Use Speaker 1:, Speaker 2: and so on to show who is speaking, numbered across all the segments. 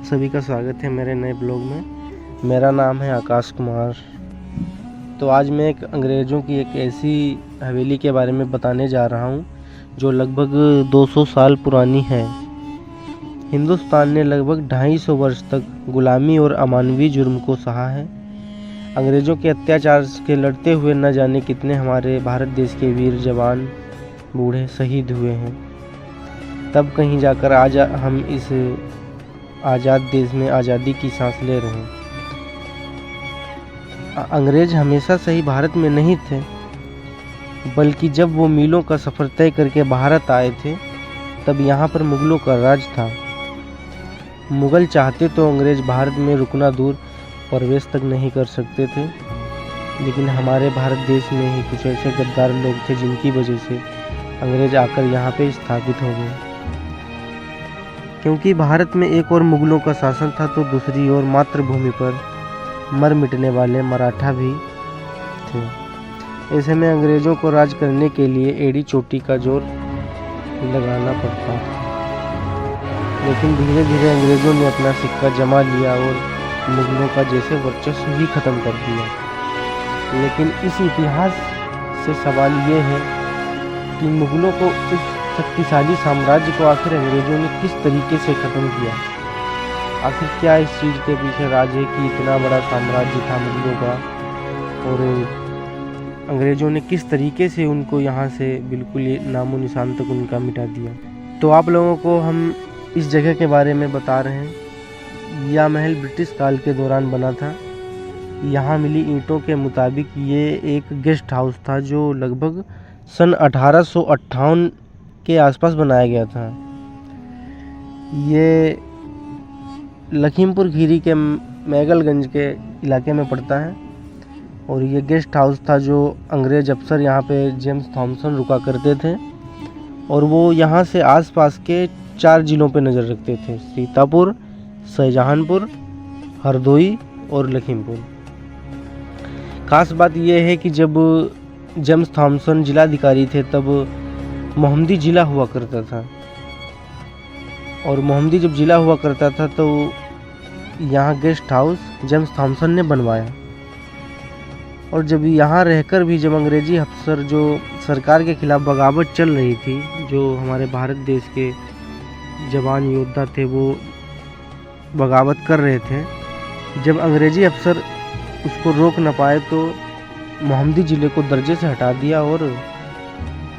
Speaker 1: सभी का स्वागत है मेरे नए ब्लॉग में। मेरा नाम है आकाश कुमार। तो आज मैं अंग्रेज़ों की एक ऐसी हवेली के बारे में बताने जा रहा हूँ जो लगभग 200 साल पुरानी है। हिंदुस्तान ने लगभग 250 वर्ष तक गुलामी और अमानवीय जुर्म को सहा है। अंग्रेज़ों के अत्याचार के लड़ते हुए न जाने कितने हमारे भारत देश के वीर जवान बूढ़े शहीद हुए हैं। तब कहीं जाकर आज हम इस आज़ाद देश में आज़ादी की सांस ले रहे हैं। अंग्रेज़ हमेशा से ही भारत में नहीं थे, बल्कि जब वो मीलों का सफ़र तय करके भारत आए थे तब यहाँ पर मुग़लों का राज था। मुग़ल चाहते तो अंग्रेज़ भारत में रुकना दूर प्रवेश तक नहीं कर सकते थे, लेकिन हमारे भारत देश में ही कुछ ऐसे गद्दार लोग थे जिनकी वजह से अंग्रेज़ आकर यहाँ पे स्थापित हो गए। क्योंकि भारत में एक और मुग़लों का शासन था तो दूसरी ओर मातृभूमि पर मर मिटने वाले मराठा भी थे। ऐसे में अंग्रेज़ों को राज करने के लिए एड़ी चोटी का जोर लगाना पड़ता था। लेकिन धीरे धीरे अंग्रेज़ों ने अपना सिक्का जमा लिया और मुग़लों का जैसे वर्चस्व ही ख़त्म कर दिया। लेकिन इस इतिहास से सवाल ये है कि मुग़लों को इस शक्तिशाली साम्राज्य को आखिर अंग्रेज़ों ने किस तरीके से ख़त्म किया। आखिर क्या इस चीज़ के पीछे राज है कि इतना बड़ा साम्राज्य था मुग़लों का और अंग्रेज़ों ने किस तरीके से उनको यहाँ से बिल्कुल नामो निशान तक उनका मिटा दिया। तो आप लोगों को हम इस जगह के बारे में बता रहे हैं। यह महल ब्रिटिश काल के दौरान बना था। यहाँ मिली ईंटों के मुताबिक ये एक गेस्ट हाउस था जो लगभग सन 1858 के आसपास बनाया गया था। ये लखीमपुर खीरी के मैगलगंज के इलाके में पड़ता है और ये गेस्ट हाउस था जो अंग्रेज़ अफसर यहाँ पे जेम्स थॉमसन रुका करते थे और वो यहाँ से आसपास के 4 ज़िलों पे नज़र रखते थे: सीतापुर, शाहजहांपुर, हरदोई और लखीमपुर। ख़ास बात यह है कि जब जेम्स थॉमसन जिलाधिकारी थे तब मोहम्मदी ज़िला हुआ करता था और मोहम्मदी जब ज़िला हुआ करता था तो यहाँ गेस्ट हाउस जेम्स थॉमसन ने बनवाया। और जब यहाँ रहकर भी जब अंग्रेज़ी अफसर जो सरकार के ख़िलाफ़ बगावत चल रही थी, जो हमारे भारत देश के जवान योद्धा थे वो बगावत कर रहे थे, जब अंग्रेज़ी अफसर उसको रोक न पाए तो मोहम्मदी ज़िले को दर्जे से हटा दिया और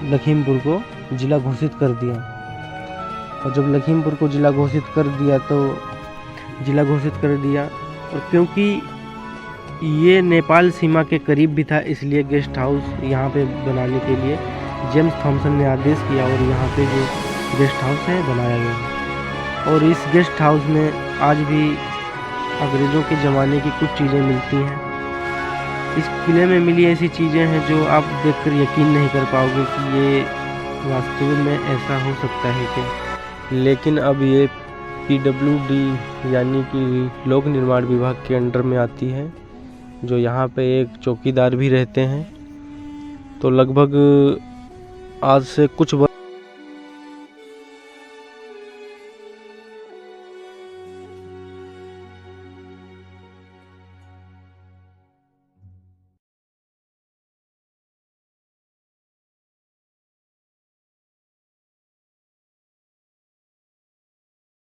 Speaker 1: लखीमपुर को ज़िला घोषित कर दिया। और जब लखीमपुर को ज़िला घोषित कर दिया और क्योंकि ये नेपाल सीमा के करीब भी था, इसलिए गेस्ट हाउस यहाँ पे बनाने के लिए जेम्स थॉमसन ने आदेश किया और यहाँ पे जो गेस्ट हाउस है बनाया गया। और इस गेस्ट हाउस में आज भी अंग्रेज़ों के ज़माने की कुछ चीज़ें मिलती हैं। इस किले में मिली ऐसी चीज़ें हैं जो आप देखकर यकीन नहीं कर पाओगे कि ये वास्तव में ऐसा हो सकता है क्या। लेकिन अब ये PWD यानी कि लोक निर्माण विभाग के अंडर में आती है, जो यहाँ पे एक चौकीदार भी रहते हैं। तो लगभग आज से कुछ